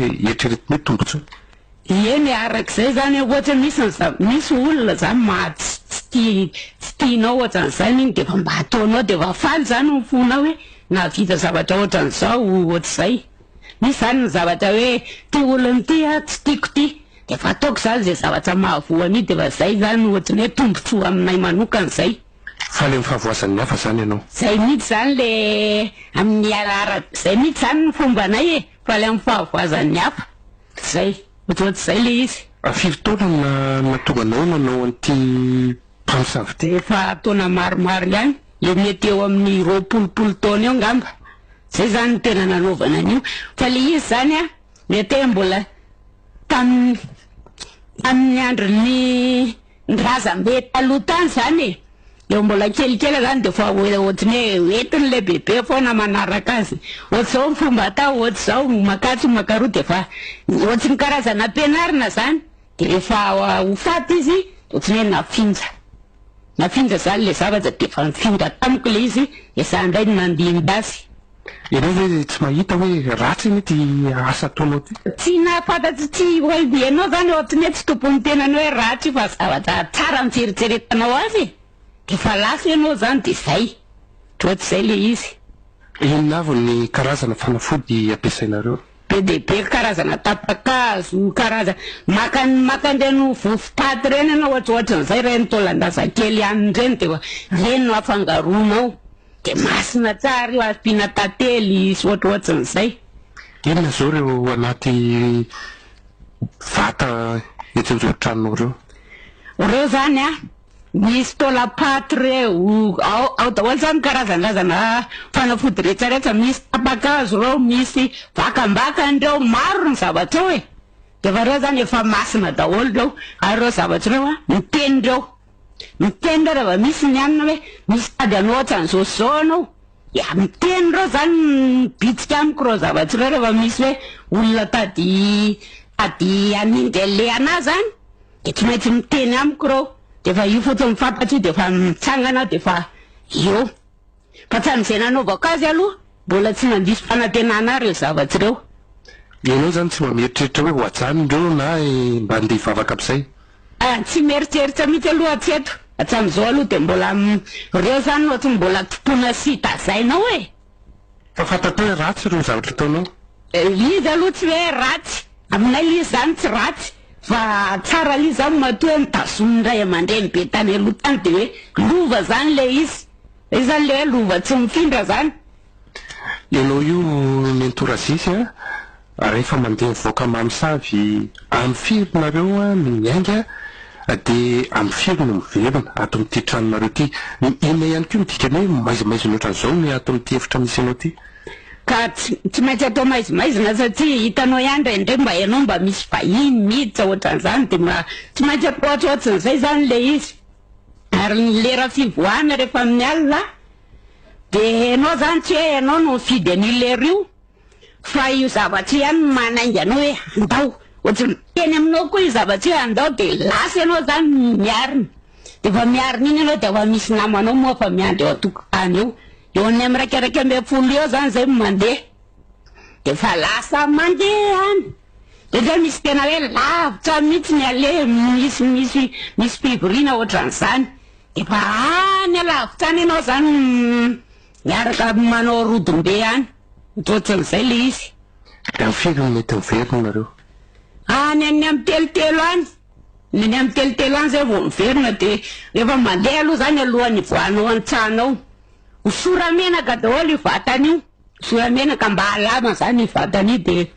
eritreretina tombotso eny arak'izay zany ohatra misy olona zany tsy tianao ohatran'izany igny de fa mba ataonao de fa faly zany mifona hoe navita zavatra ohatran'izao ohatr'izay misy zany ny zavatra hoe ty olona ty tsy tiako ty de fa ataoko zany zay zavatra mahavoany de fa zay zany ohatrany hoe tombotsoa aminay manokana zay fa le mifavoazan'ny hafa zany ianao zay mihitsy zany le amin'ny zay mihitsy zany ny fombanay e fa le mifavoazan'ny hafa zay ohatr'izay le izy firy taona natonga anao nanao an'ity mpamosavy ty efa taona maromaro ihany le mety eo amin'ny 20 taona eo ngamba zay zany tena nanaovana an'io fa le izy zany a mety mbola tamin'ny andron'ny ndrazambe taloha tany zany e eo mbola kelikely zany de fa ohatrany hoe entiny le bebe foana manaraka azy ohatr'izao ny fomba atao ohatr'izao makatso makaroa de fa ohatry ny karazana ampianarina zany de rehefa ho faty izy ohatrany hoe nafinja zany le zavatra de fa mifinja tamiko le izy esandray ny mandimby azy ianao hoe tsy mahita hoe ratsy iny ty asa ataonao ty tsy nafantatsy tsy ianao zany ohatrany hoe tsy tompony tenany hoe ratsy fa zavatra tsara mieritseretanao azy de fa lasa ianao zany de zay ohatr'izay le izy inona avy ny karazana fanafody ampiasainareo be de be karazana tapakazo karazana makandreno vofopaty reny anao ohatrohatran'izay reny tolandazakely ihany reny de reny no afangaronao de masina tsara io ampina tantely sy ohatrohatran'izay inona zao reo anaty vata etsin'ireo tranonao reo zany a misy tolapaty reo ao daholo zany karazanazana fanafody rehetrarehetra misy tapakazo reo misy vakambakandreo maro ny zavatra eo e de fa reo zany efa masina daholo reo ary reo zavatra reo a mitenyreo rehefa misy ny anina hoe misy tady anao ohatran'izao zao anao ya miteny reo zany bitsika amiko reo zavatra reo rehefa misy hoe olona tady anindry le anazy zany de tsy maintsy miteny amiko reo de fa io fotsiny mifantatry de fa mitsangana de fa io fa tsy an'izay nanaovako azy aloha mbola tsy nandiso fanantenana reo zavatra reo ianao zany tsy mameritreritra hoe hoajanindreo na mba andeha hivavaka am'izay tsy mieritseritra mihitsy aloha hatreto hatram'izao aloha de mbola reo zany ohatry mbola tompona sy tazainao e fa fantatao hoe ratsy reo zavatra ataonao izy aloha tsy hoe ratsy aminay izy zany tsy ratsy fa tsara izy zany matoa mitazominy ray aman-dreny be tany aloha tany de hoe lova zany le izy zany le hoe lova tsy mifindra zany ianao io mentorazisy a rehefa mandeha mivoaka mpamosavy amin'ny firinareo a miainga de amin'ny firy no miverona ato amin'ity tranonareo ty inona ihany koa midikany hoe maizimaizina ohatran'izao ny ato amin'ity efitra misy anao ty ka tsy maintsy atao maizimaizina satria hitanao ihany ndraindray mba ianao mba misy vahiny miditra ohatran'izany de tsy maintsy atao ohatrohatran'izay zany le izy ary ny lera fivoahana rehefa amin'ny alina de ianao zany tsy hoe ianao no mifidy an'io lera io fa io zavatra ihany manaingy anao hoe andao ohatry miteny aminao koa io zavatra hoe andao de lasa ianao zany miarina de fa miarina iny ianao de fa misy namanao moa fa miandry eo atokotany eo ny amin'ny raikaraika amby folo eo zany zay mandeha de fa lasa mandeha any de zay misy tena hoe lavitra mihitsy ny ale misy fivoriana ohatran'izany de fa any alavitra any ianao zany miaraka manao rodom-be any ohatran'izay le izy de amin'ny firy mety miverona nareo any amin'ny telotelo any ny amin'ny telotelo any zay vao miverona de rehefa mandeha aloha zany alohan'ny voanao an-tranao hosoramenaka daholo io vatany io soramenaka mba alama zany vatany io de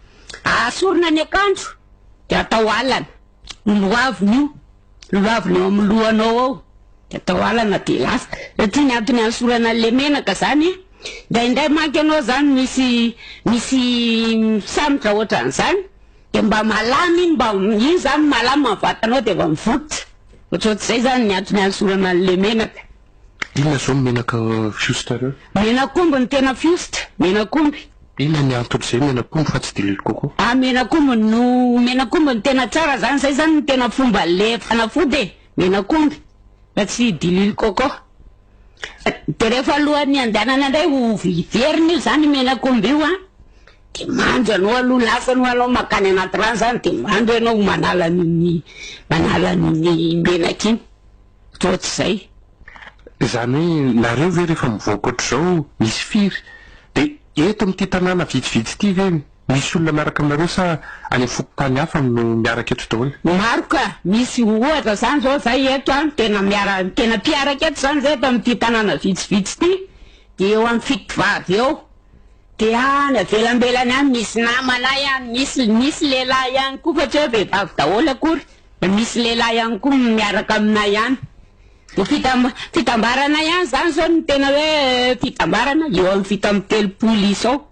asorina ny akanjo de atao alana loaviny io eo amin'ny lohanao ao de atao alana de lasa satria ny antony ansorana le menaka zany indraindray manky anao zany misy samitra ohatran'izany de mba malama iny mba iny zany malama ny vatanao de mba mivototra ohatrohatr'izay zany ny antony ansorana le menaka inona zao menaka fiositrareo menakomby ny tena fiositra menakomby inona ny anton'izay menakomby fa tsy dilily kokoa menakomby ny tena tsara zany zay zany ny tena fomba le fanafody e menakomby fa tsy dilily kokoa de rehefa alohan'ny andehanana indray ho verina io zany menakomby io a de mandro anao aloha lasany anao makany anaty rano zany de mandro ianao manala ny menaka iny ohatr'izay. Zany hoe nareo ve rehefa mivoaka ohatr'izao misy firy de eto amin'ity tanàna vitsivitsy ity ve misy olona miaraka aminareo sa any fokotany hafa no miaraka eto daholo? Maro ka, misy ohatra zany zao zay eto any tena mpiaraka eto zany zay eto amin'ity tanàna vitsivitsy ity de eo amin'ny fito vavy eo. De any avelambelany any misy namana ihany, misy lehilahy ihany koa fa tsy hoe vehivavy daholo akory, misy lehilahy ihany koa miaraka aminay ihany. De fitambarana ihany zany zao ny tena hoe fitambarana eo amin'ny fito amby 30 isao.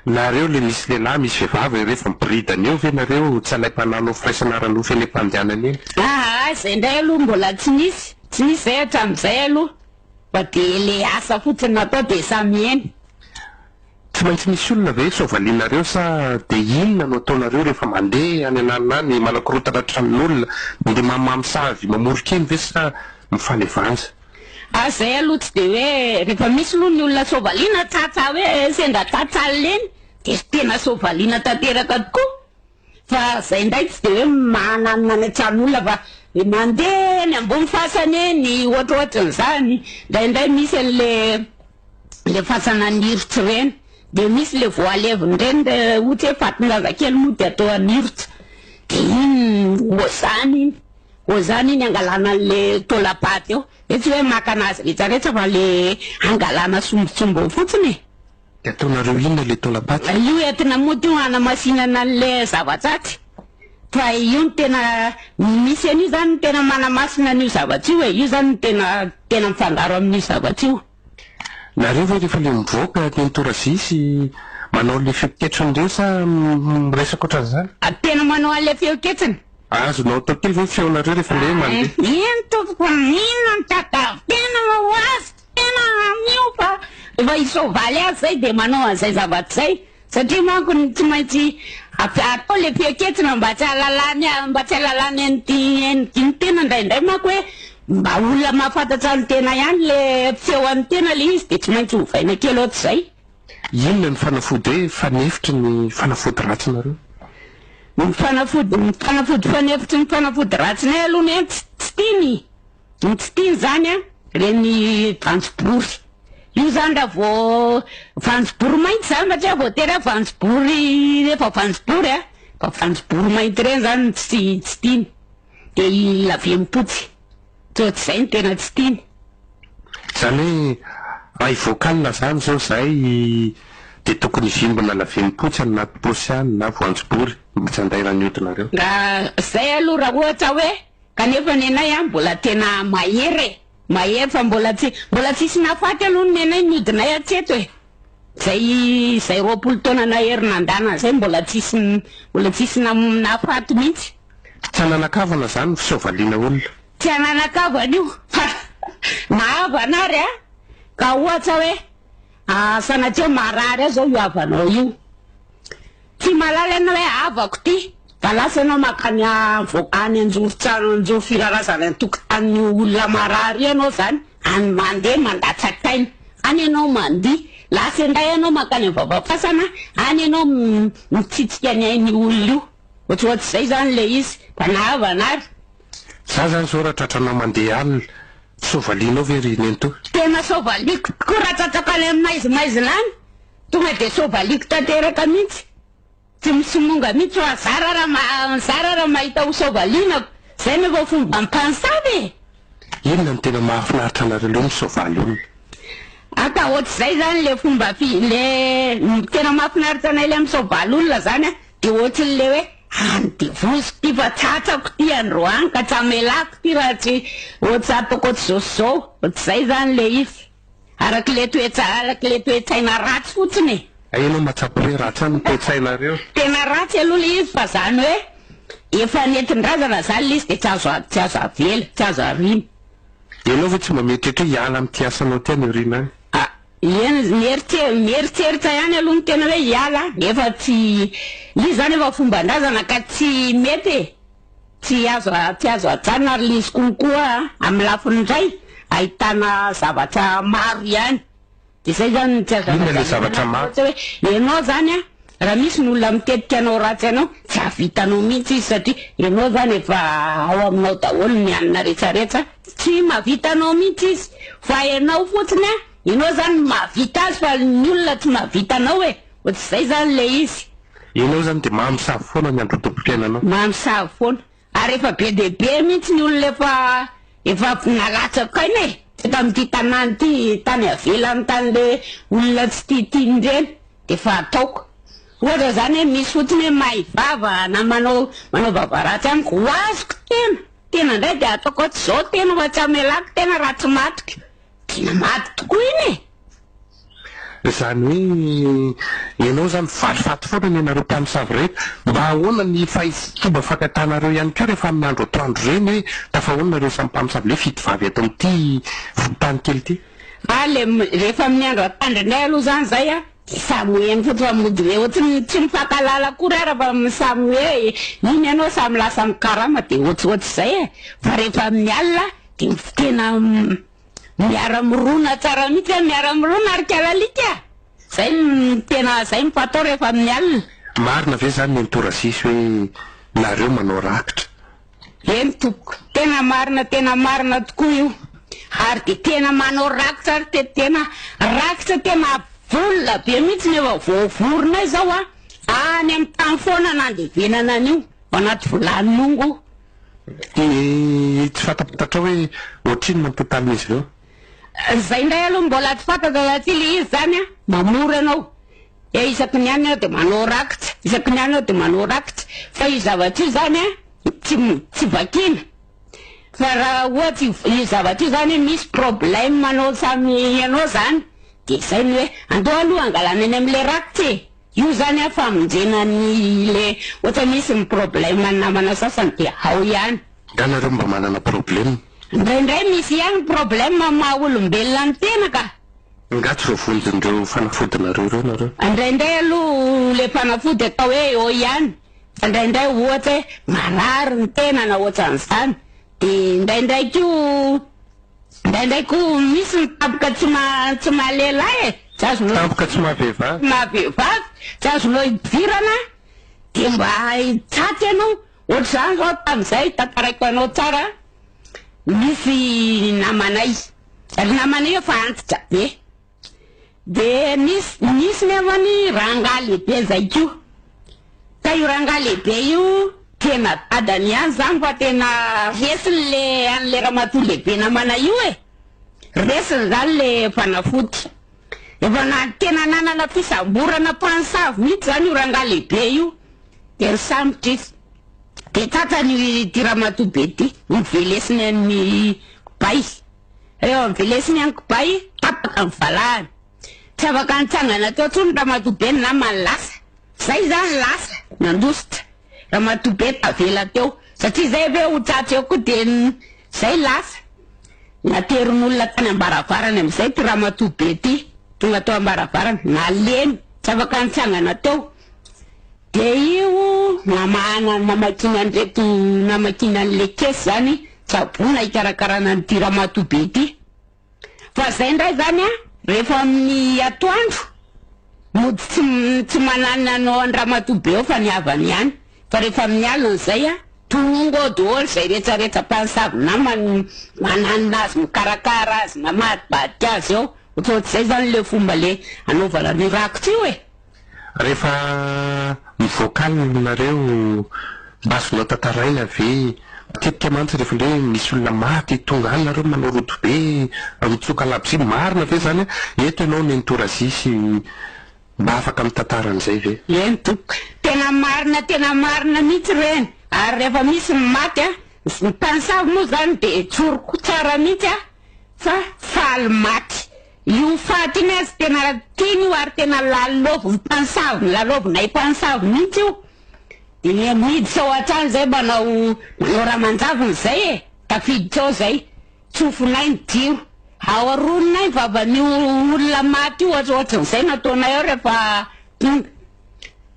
Nareo le misy lehilahy misy vehivavy rehefa miboridana eo ve nareo tsy alaim-pananao firaisanarano fe le mpandehanana iny? Zay ndray aloha mbola tsy nisy zay hatramin'izay aloha fa de le asa fotsiny natao de samy eny. Tsy maintsy misy olona ve soavalinareo sa de inona no ataonareo rehefa mandeha any ananina any malakorotana tranon'olona mandeha mamamosavy mamorokeny ve sa mifalevanja? Zay aloha tsy de hoe rehefa misy aloha ny olona soavaliana tsatsa hoe sendra tsatsaly leny de tena soavaliana tanteraka tokoa. Fa zay ndray tsy de hoe mananina ny tranon'olona fa mandeha eny ambony fasana eny ohatrohatran'izany. Ndraindray misy le fasana anirotsy reny de misy le voaleviny reny de ohatra hoe fatin-draza kely moa de atao anirotsy de iny ozany iny angalana le tolapaty eo de tsy hoe maka anazy rehetrarehetra fa le angalana sombotsombo fotsiny. De ataonareo inona le tolapaty? Io entina moa ty hanamasinana le zavatsaty fa io ny tena misy an'io zany ny tena manamasina an'io zavatra io io zany ny tena mifangaro amin'io zavatra io. Nareo ve rehefa le mivoaka teny torasisy manao le feoketrandreo sa miresaka ohatran'izany? Tena manao an'le feoketsiny. Azonao atao kely ve feonareo rehefa le mandeha? Iny tompoko inona ny takavy tena mahoazy tena an'io fa efa isovaly azy zay de manao an'izay zavatra zay satria manko tsy maintsy atao le feoketsina mba tsy halalany an'ity tena ndraindray manko hoe mba olona mahafantatra ny tena ihany le feo an'ny tena le izy de tsy maintsy hovaina kely ohatr'izay. Inona ny fanafody hoe fanefitry ny fanafody ratsy nareo? Ny fanafody fanefitry ny fanafody ratsinay aloha ny tsy tiany zany reny vanjobory. Io zany raha vo vanjobory mainty zany satria voatery vanjobory rehefa vanjobory fa vanjobory mainty reny zany tsy tiany de lavempotsy ohatr'izay ny tena tsy tiany. Zany hoe vokalina zany zao zay de tokony vimbina lavempotsy anaty posy any na voanjobory mba tsy andairany hodinareo. Zay aloha raha ohatra hoe kanefa ny anay mbola tena mahery fa mbola tsisy nafaty aloha ny anay ny hodinay atreto e. Zay 20 taona nahery nandana zay mbola tsisy nafaty mihitsy. Tsy ananakavana zany fisaovaliana olona? Tsy ananakavana io mahava anary ka ohatra hoe sanatria marary aho zao io havanao io tsy malala anao hoe havako ty fa lasa anao makany any anjoro firarazana antokotany olona marary ianao zany any mandeha mandatsakaina any anao mandiha lasa indray anao makany vavafasana any anao mitsitsika ny ainy olona io ohatrohatr'izay zany le izy fa nahava anary. Za zany zao raha tratranao mandeha alina sovalianao ve ry nento? Tena sovaliko koa raha tratrakany maizina any tonga de sovaliko tanteraka mihitsy tsy misimonga mihitsy fa zara raha mahita ho sovalinako zay nefa fomba mpamosavy. Inona ny tena mahafinaritra anareo loha misovaly olona? Aka ohatr'izay zany le fomba le tena mahafinaritra anay le misovaly olona zany de ohatr'le hoe andivosiko ty fa tsatrako ty androany ka tsamelako ty raha tsy ohatsy ataoko ohatr'izao ohatr'izay zany le izy araky le toetsaina ratsy fotsiny. Ainao matsapo hoe ratsy any toetsainareo? Tena ratsy aloha le izy fa zany hoe efa nentin-drazana zany le izy de tsy azo avela tsy azo arina. Ianao ve tsy mba mieritreritry hoe hiala am'ty asanao ty any orina any? Mieritseritra ihany aloha ny tena hoe hiala nefa tsy izy zany efa fomban-drazana ka tsy mety tsy azo ajanona ary le izy konkoa amin'ny lafiny indray ahitana zavatra maro ihany de zay zany tsy azo. Inona le zavatra maro? Ianao zany raha misy ny olona mitetika anao ratsy anao tsy havitanao mihitsy izy satria ianao zany efa ao aminao daholo ny anina rehetrarehetra tsy mahavitanao mihitsy izy fa ianao fotsiny ianao zany mahavita azy fa ny olona tsy mahavitanao ohatsy zay zany le izy ianao zany de mahamisavy foana ny andro tompom-piainanao mahamisavy foana ary efa be de be mihitsy ny olona efa nalatsaka ainy eto amin'ity tanàny ty tany avelany tany le olona tsy tiany reny de fa ataoko ohatra zany misy fotsiny hoe mahay vava na manao vavaratsy any ko azoko tena indray de ataoko ohatsy zao tena fa tsy amelako tena raha tsy matika tena maty tokoa iny zany hoe ianao zany falifaty foana ny anareo mpamosavy rehetra mba ahoana ny fomba fankatanareo ihany koa rehefa amin'ny andro atoandro reny hoe tafahoanareo samy mpamosavy le fity vavy ato amin'ity fontany kely ity rehefa amin'ny andro atandro indray aloha zany zay de samy hoe fotsy fa mody hoe ohatsy tsy mifankalala kory raha fa samy hoe iny ianao samy lasa mikarama de ohatsohatsy zay fa rehefa amin'ny alina de tena miara-mirona tsara mihitsy miara-mirona ary kalalika zay tena zay mifatao rehefa amin'ny alina marina ve zany nentorasisy hoe nareo manao rakitra eny toko tena marina tokoa io ary de tena manao rakitra ary tena rakitra tena volona be mihitsy ny efa voavorona izao any amin'ny tany foana nandevenana an'io anaty volanonongo de tsy fatapitatra hoe ohatriny mampitalina izy ireo zay indray aloha mbola tsy fantatra satria le izy zany mamora anao isaky ny any de manao rakitra isaky ny any de manao rakitra fa io zavatra io zany tsy vakina fa raha ohatsy io zavatra io zany misy problème manao samy ianao zany de zay ny hoe andao aloha angalana any am'le rakitra io zany famonjena ny le ohatra misy ny problème namana sasany de ao ihany da nareo mba manana problème indraindray misy ihany problème maha olombelona ny tena ka ngatsy ro vonjindreo fanafodinareo reo nareo indraindray aloha le fanafody atao hoe eo ihany fa indraindray ohatra hoe marary ny tena na ohatran'izany de indraindray ko misy mitaboka tsy mahalehilahy taboka tsy mahavehivavy tsy azonao idirana de mba tsaty ianao ohatra zany zao tam'izay tantaraiko anao tsara misy namanay ary namanay efa antitra be de misy nefa ny rangaha lehibe zay ko ka io rangaha lehibe io tena dadany ihany zany fa tena resiny le an'le ramatoa lehibe namanay io resiny zany le fanafody efa tena nanana fisamborana mpansavy mihitsy zany io rangaha lehibe io de ny sambotra izy de tatsany ty ramatoa be ty mivelesiny amin'ny kibay eo mivelesiny any kibay tapaka ny valahany tsy afaka nitsangana teo tsony ramatoa be na manlasa zay zany lasa nandositra ramatoa be tavela teo satria zay ve ho tsatsy eo koa de zay lasa naterin'olona tany ambaravarany am'izay ty ramatoa be ty tonga tao ambaravarany nalemy tsy afaka nitsangana teo de io namakina andreto namakina an'le kesy zany tsabona hikarakarana nyty ramatoa be ty fa zay ndray zany rehefa amin'ny atoandro mody tsy manana anao any ramatoa be eo fa niavany ihany fa rehefa amin'ny alina zay tongo daholo zay rehetrarehetra mpansavy na mananina azy mikarakara azy na mahadibadika azy eo ohatrohatr'izay zany le fomba le anaovana ny rakitra io rehefa mivoakaly nareo mba azonao tantaraina ve matetika mantsy rehefa ndre misy olona maty tonga any nareo manao roto be mitsoka labosy marina ve zany eto ianao nentorasisy mba afaka mitantara an'izay ve eny toko tena marina mihitsy reny ary rehefa misy maty ny mpansavy moa zany de tsoroko tsara mihitsy fa faly maty io faty iny azy tena tiny io ary tena lalovo mpansavy lalovonay mpansavy mihitsy io de miditsy ao atrany zay manao ramanjaviny zay tafiditsy ao zay tsofonay ny diro ao aroninay vavan'io olona maty io ohatrohatran'izay nataonay ao rehefa tonga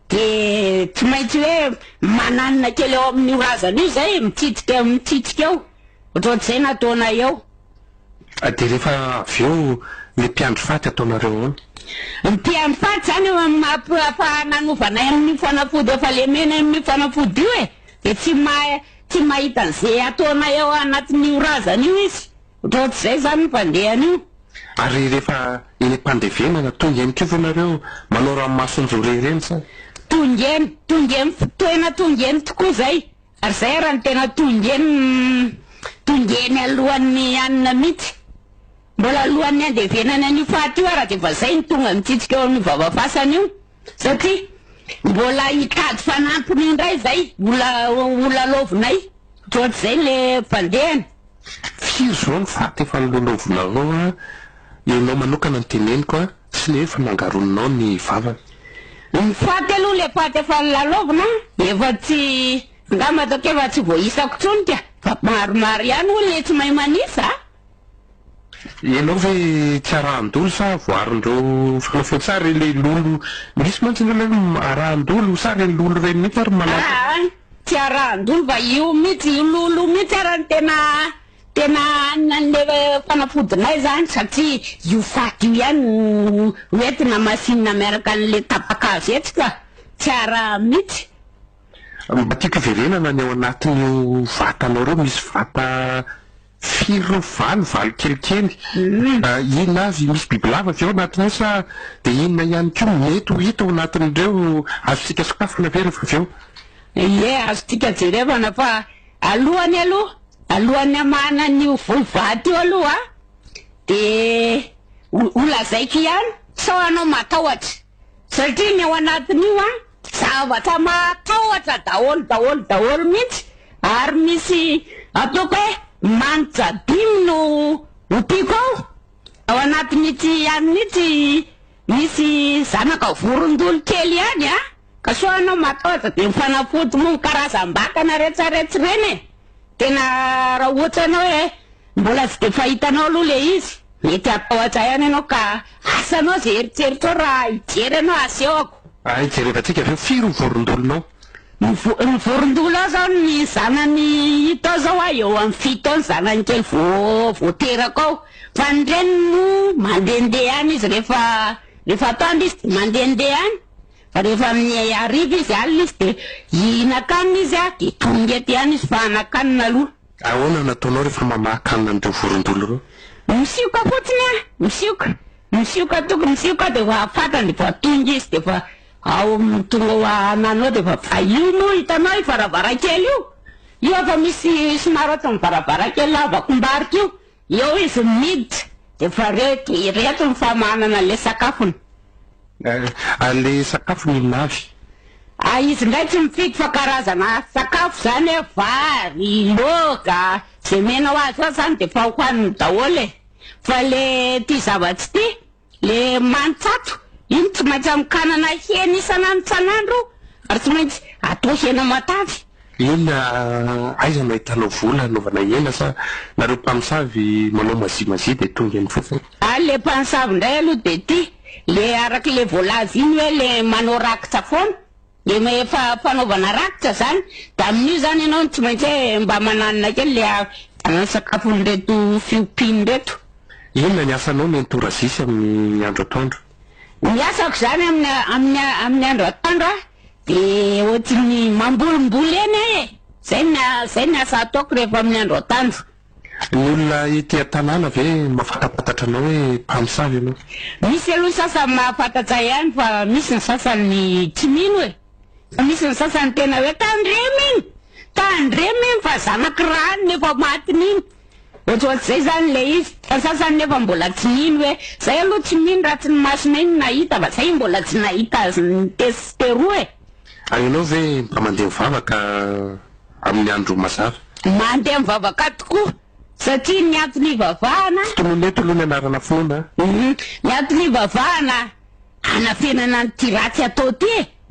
de tsy maintsy hoe mananina kely eo amin'ny razana io zay mitsitsika eo ohatrohatr'izay nataonay eo de rehefa avy eo le mpiandro faty ataonareo ao Mpiany faty zany mampafananovanay amin'ny fanafody efa lemena amin'ny fanafody io de tsy mahita an'izay ataonay eo anatin'io razana io izy ohatr'izay zany ny fandehany io. Ary rehefa eny am-pandevenana tonga eny kifonareo manao ranomasonjore ireny sa? Tongeny toena tongeny tokoa zay ary zay raha ny tena tongeny alohan'ny anina mihitsy mbola alohan'ny andevenana an'io faty io raha de efa zay ny tonga mitsitsika eo amin'ny vavafasany io satria mbola hitady fanampiny indray zay ola lovinay ohatr'izay le fandehany. Firy zao ny faty efa nilolovinao ianao manokana ny teneniko sy le efa nangaroninao ny vavany? Ny faty aloha le faty efa nilalovina efa tsy ngamba atao efa tsy voaisako tsony tia fa maromaro ihany olona tsy mahay manisa. Ianao ve tsy arahan-dolo sa voarindreo fanafody sa re le lolo misy mantsy le arahan-dolo sa re lolo reny mihitsy ary malaky? Tsy arahan-dolo fa io mihitsy io lolo mihitsy ara ny tena an'le fanafodinay zany satria io faty io ihany hoentina masinina miaraka an'le tapaka zetsika tsy araha mihitsy. Mba tiako verenana ny ao anatin'io vatanao reo misy vata firy valo kelikely inona avy misy bibilava avy ao anatin'ao sa de inona ihany koa mety ho hita ao anatin'ireo azontsika sokafana ve rehefa avy eo? Ie azontsika jerevana fa alohan'ny amana n'io vovaty io aloha de olazaiko ihany sao anao matahotra satria ny ao anatin'io zavatra matahotra daholo mihitsy ary misy ataoko hoe manitra dimy no tiako ao anatin'ity ihany mihitsy misy zanaka vorondolo kely ihany ka so anao matahotra de mifanafody moa karazam-bakana retsaretsy reny tena raha ohatra anao hoe mbola tsy de fahitanao aloha le izy mety atahotra ihany anao ka asanao zay eritseritra raha hijery anao asehoako. Jerevantsika aveo firy ny vorondolonao? Ny vorondolo ao zao ny zanany hita ao zao eo amin'ny fito ny zanany kely voateraka ao fa ny reny no mandehandeha any izy rehefa atoandro izy de mandehandeha any fa rehefa amin'ny ariva izy alina izy de hihinakanina izy de tonga ety any izy fa anakanina aloha. Ahoana nataonao rehefa mamakanina an'ireo vorondolo reo? Misioka fotsiny misioka tokony misioka de fa fatany de fa tonga izy de fa ao tonga ho ananao de fa io no hitanao io varavarakely io efa misy somary ohatry ny varavarakely avakombarika io izy miditra de fa reto ny famanana le sakafony. Le sakafony inona avy? Izy ndray tsy mifidy fa karazana sakafo zany hoe vary loka zay menao azy ao zany de fa hohaniny daholo fa le ty zavatsy ty le manitsato iny tsy maintsy amikanana hena isan'andro ary tsy maintsy atao hena matavy. Ina aiza no hitanao vola anaovana hena sa nareo mpamosavy manao mazimazi de tonga eny fotsiny? Le mpamosavy ndray aloha de ty le araky le voalazy iny hoe le manao rakitra foana le fanaovana rakitra zany da amin'io zany ianao tsy maintsy hoe mba mananina kely le anany sakafon'reto fiopiny reto. Inona ny asanao mentorasisy amin'ny andro atoandro? Ny asako zany amin'ny andro atoandro de ohatriny mambolimboly eny zay ny asa ataoko rehefa amin'ny andro atoandro. Ny olona ety an-tanàna ve mafatapatatra anao hoe mpamosavy ianao? Misy aloha sasany mahafantatra ihany fa misy ny sasany tsy mino fa misy ny sasany tena hoe tandremy iny fa zanaky rany nefa matiny iny ohatrohatr'izay zany le izy fa sasany nefa mbola tsy mino hoe zay aloha tsy mino raha tsy ny masina iny nahita fa zay mbola tsy nahita azy ny testeroa Ianao ve mba mandeha mivavaka amin'ny andro mazava? Mandeha mivavaka tokoa satria ny antony ivavahana tolony anarana foana ny antony ivavahana anafenana ny ratsy atao ty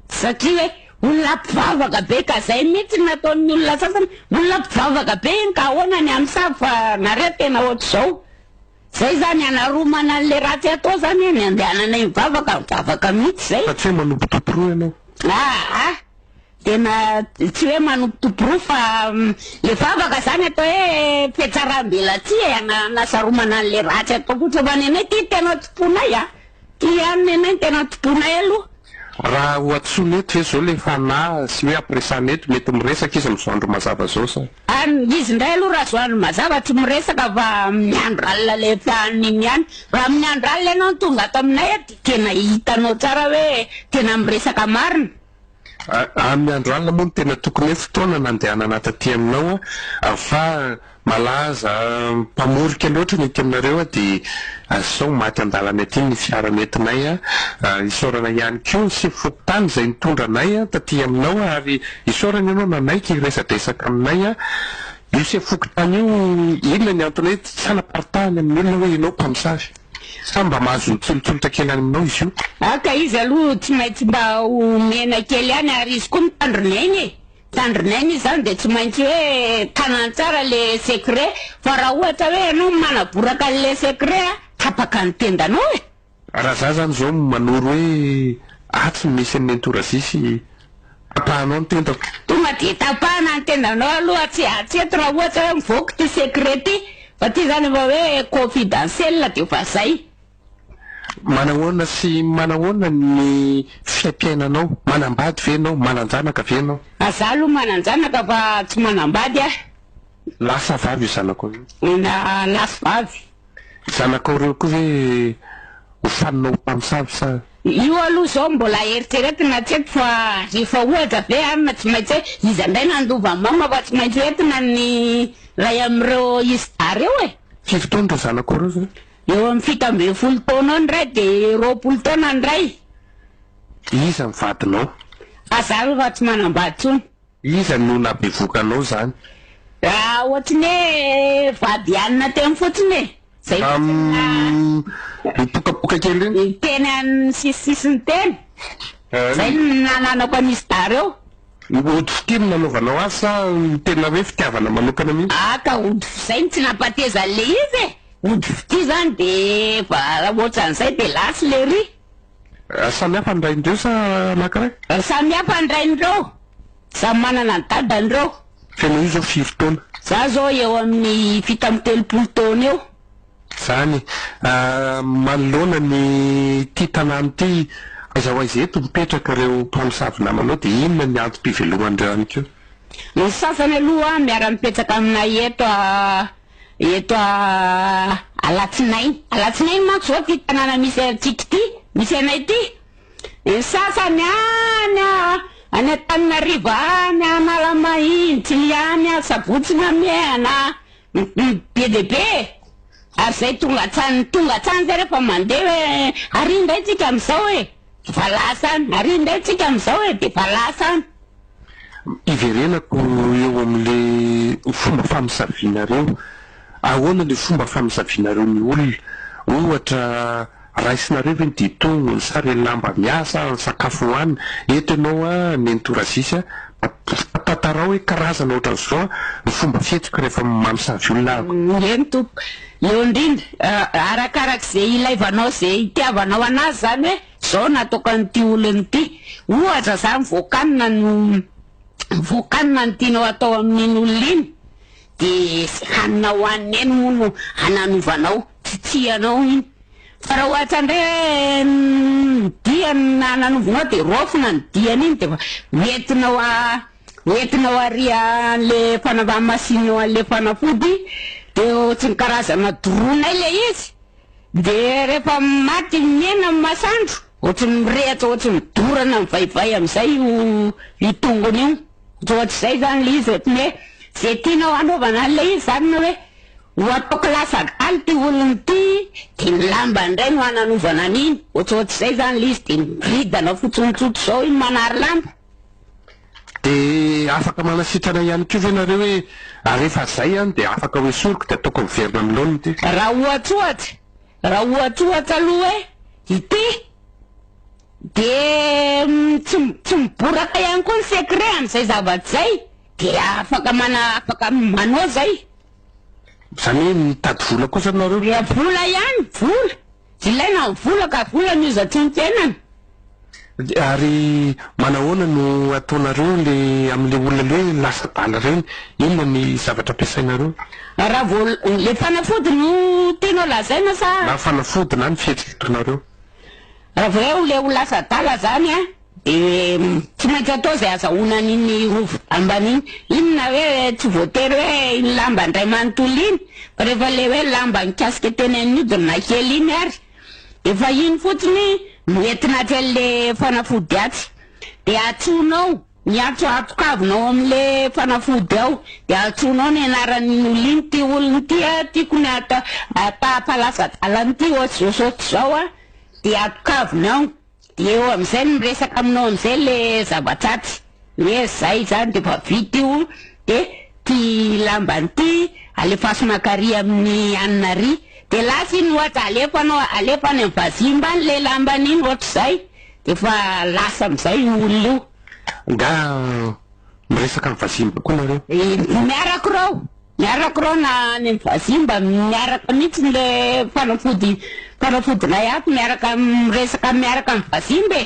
satria hoe olona mpivavaka be ka zay mihitsy nataon'ny olona sasany olona mpivavaka be iny ka ahoana ny amsavy fa nareo tena ohatr'izao zay zany anaromana n'le ratsy atao zany ny andehanana mivavaka mihitsy zay fa tsy hoe manompo tomporoa ianao tena tsy hoe manompo tomporoa fa le vavaka zany atao hoe fiatsaram-belatsy anasaromana n'le ratsy atao fotsy fa nenay ty tena tomponay ty ihany enay tena totonay aloha. raha ohatsoneto hoe zao le fanahy sy hoe ampiresaneto mety miresaka izy am'izao andro mazava zao sa izy ndray aloha raha zao andro mazava tsy miresaka fa miandro alina le faniny ihany raha miandro alina ianao tonga ato aminay a tena hitanao tsara hoe tena miresaka marina. amin'ny andro alina moa no tena tokony hoe fotoana nandehanana taty aminao fa malaza mpamorika loatra mety aminareo dia sao maty an-dalana aty ny fiara nentinay isaorana ihany koa sy fokotany izay nitondra anay taty aminao ary isaorana ianao nanaiky resadresaka aminay io sy fokotany io inona ny antony hoe tsy anaparitahany amin'ny olona hoe ianao mpamosavy sa mba mahazo tsolotsolotra kely any aminao izy io aka izy aloha tsy maintsy mba omena kely any ary izy koa mitandrinainy tandrinainy izy zany dia tsy maintsy hoe tanantsara le secret fa raha ohatra hoe ianao manaboraka le secret tapaka ny tendanao e raha za zany zao manoro hoe atsy misy amin'ny entorazisy tapahanao ny tendako tonga dia tapahana ny tendanao aloha tsy atseto raha ohatra hoe mivoaka ty secret ty fa ty zany efa hoe confidentiel dia fa zay manahoana sy manahoana ny fiaim-piainanao manambady ve ianao mananjanaka ve ianao za aloha mananjanaka fa tsy manambady lasa vavy io zanako na lasa vavy zanako reo koa hoe hofaninao mpamosavy sa io aloha zao mbola eritreretina tsy eto fa rehefa ohatra ve amina tsy maintsy hoe izy andray nandova mama fa tsy maintsy hoentina ny ray am'ireo izara eo e fifotoana reo zanako reo zany eo amin'ny 17 taona ndray dia 20 taona ndray iza mivadinao za fa tsy manambady tsony iza no nabevokanao zany ohatriny hoe vady anina teny fotsiny e zay mipokapoka kely reny teny any sisisiny teny zay nananako an'izy tareo ody fitiny nanaovanao azy sa tena hoe fitiavana manokana mihitsy aka ody zay ny tsy napateza le izy e ody fity zany dia raha ohatran'izay dia lasy le ry samihafa ny raindreo sa anankiray samihafa ny raindreo samy manana ny dadandreo fenao io zao 5 taona za zao eo amin'ny 17 taona eo zany manoloana ny ty tanàny ty aizao aizeto mipetraka reo mpamosavy namanao dia inona ny antom-piveloman'ireo any keo ny sasany aloha miara-mipetraka aminay eto alatsinainy manko zao ty tanàna misy atsika ty misy anay ty ny sasany any Antananarivo any Analamahintsy any Sabotsina miana be de be ary zay tonga tsany zay rehefa mandeha hoe ary indray tsika am'izao e fa lasany ary indray tsika am'izao e dia fa lasany iverenako eo amin'le fomba famosavianareo ahoana le fomba famosavianareo ny olona ohatra raisinareo hoe ny ditongony sa re lamba miasa ny sakafo hohanina eto ianao ny entorazisy tantarao hoe karazana ohatran'izao ny fomba fihetsiky rehefa mamosavy olona ako eny tompo eo indrindra arakarak'izay ilaivanao zay itiavanao anazy zany hoe zao nataoko an'ity olony ity ohatra zany voakanina ny tianao atao amin'iny olona iny dia hanina hoanina eny mono hananovanao tianao iny fa raha ohatra ndray diany nananovanao dia rofina ny diany iny dia hoentinao ary an'le fanavamasina an'le fanafody dia ohatsy ny karazana doronay le izy dia rehefa maty miena amin'ny masandro ohatsy mirehatra ohatsy midorana mivaivay amin'izay io tongony io ohatr'izay zany le izy ohatriny hoe zay tianao anaovana an'le izy zany na hoe ho ataoko lasa galy ty olony ty dia ny lamba indray no hananovana an'iny ohatr'izay zany le izy dia miridana fotsonitsotro zao iny manary lamba dia afaka manasitrana ihany koa ve nareo hoe rehefa zay any dia afaka hoe soriko dia ataoko miverina amin'laoniny ty raha ohatsohatra aloha hoe ity dia tsy miboraka ihany koa ny secret amin'izay zavatsy zay dia afaka manao zay zany hoe mitady vola kosa nareo vola ihany vola ilaina ny vola ka vola miozatsy ny tenany ary manahoana no ataonareo le amin'le olona le hoe lasa bala reny inona ny zavatra ampiasainareo raha le fanafody no tianao lazaina sa na fanafody na ny fihetsikitrinareo raha vao le ho lasa dala zany a de tsy maintsy atao zay azahoana n'iny ovo amban'iny inona hoe tsy voatery hoe iny lamba indray manontolo iny fa rehefa le hoe lamba nikasika teny amin'ny hodina kely iny ary efa iny fotsiny noentina aty an'le fanafody atsy de atsonao miatsoatokavonao am'le fanafody ao de atsonao ny anaran'olo iny ty olony ty a tiako ny atapalasa dalany ty ohatsy zao a de atokavonao de eo am'izay miresaka aminao am'izay le zavatsatsy hoe zay zany de fa vita io de ty lambany ty alefasinakary amin'ny anina ry de lasa iny ohatra alefanao alefany amin'ny vazimba le lambany iny ohatra zay de fa lasa am'izay olo io nga miresaka amin'ny vazimba koa nareo miaraka reo na ny vazimba miaraka mihitsy le fanafodinay ato miaraka miresaka miaraka amin'ny vazimba e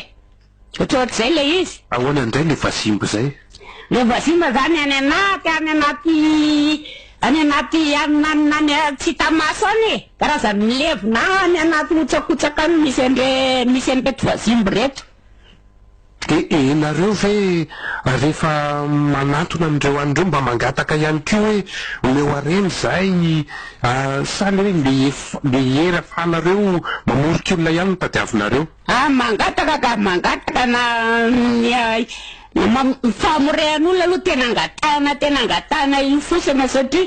ohatrohatry zay le izy ahoana indray le vazimba zay le vazimba zany any anaty any tsy tamaso any e karazany milevo na any anaty otsakotsaka any misy an'reto vazimba reto de nareo ve rehefa manatona andreo andreo mba mangataka ihany ko hoe omeo areny zay sany hoe le era fanareo mamoriky olona ihany nitadiavinareo mangataka na famorehan'olona aloha tena angatahana io fosina satria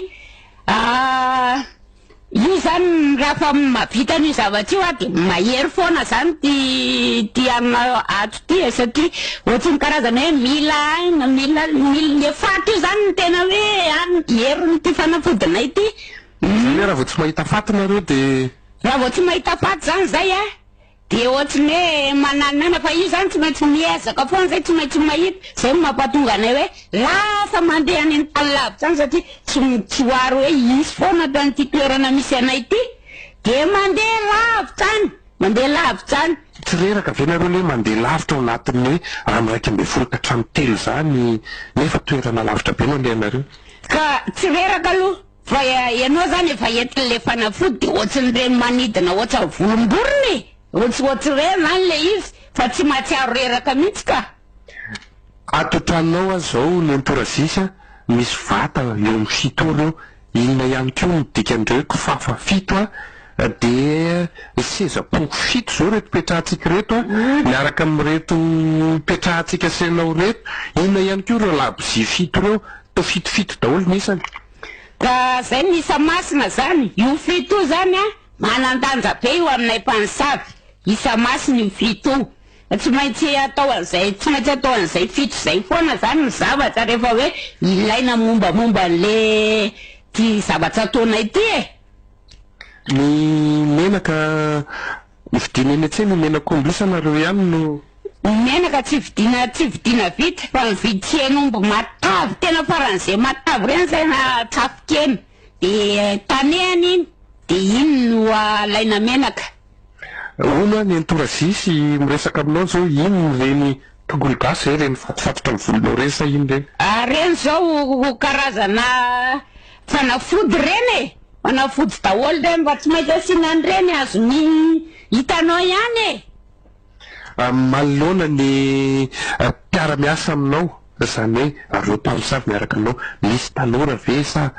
io zany raha fa mavita ny zavatra io a de mahery foana zany ty amina ato ty e satria ohatriny karazana hoe mila faty io zany tena hoe heriny ty fanafodinay ty zany raha vao tsy mahita faty nareo de raha vao tsy mahita faty zany zay a de ohatriny hoe mananana fa io zany tsy maintsy miezaka foana zay tsy maintsy mahita zay mampatonga anay hoe lasa mandeha any ny tany lavitra any satria tsy hoary hoe isy foana tanyty toerana misy anay ty de mandeha lavitra any tsy reraka ve nareo le mandeha lavitra ao anatin'ny hoe raha 1.7 zany nefa toerana lavitra be no andehanareo ka tsy reraka aloha fa ianao zany efa entin'le fanafody de ohatsin'ireny manidina ohatsa volomborony ohatsy reny zany le izy fa tsy mahatsiaro reraka mihitsy ka ato tranonao a zao ny entorazisa misy vata eo amin'ny fito reo inona ihany ko midika andreo kofafa fito a de sezapoko fito zao reto petrahantsika reto a miaraka amin'reto petrahantsika senao reto inona ihany ko reo labozy fito reo to fitofito daholo nisany ka zay nisa masina zany io fito io zany a manandanja be io aminay mpanosavy isa masina io fito tsy maintsy atao an'izay fito zay foana zany ny zavatra rehefa hoe ilaina mombamomba le ty zavatra ataonay ty e ny menaka nividina eny atsy ny menaka ombisanareo ihany no menaka tsy vidina vita fa mividy hen'omby matavy tena faran'izay matavy reny zay na trafokeny de tanehany iny de iny no alaina menaka ono a ny entorazisy miresaka aminao zao iny reny tongolo gasy zay reny fatofatotra amin'ny volonao reny sa iny reny reny zao karazana fanafody reny e fanafody daholo reny mba tsy maintsy asinany reny azony hitanao ihany e manoloana ny mpiara-miasa aminao zany hoe areo mpamosavy miaraka aminao misy tanora ve sa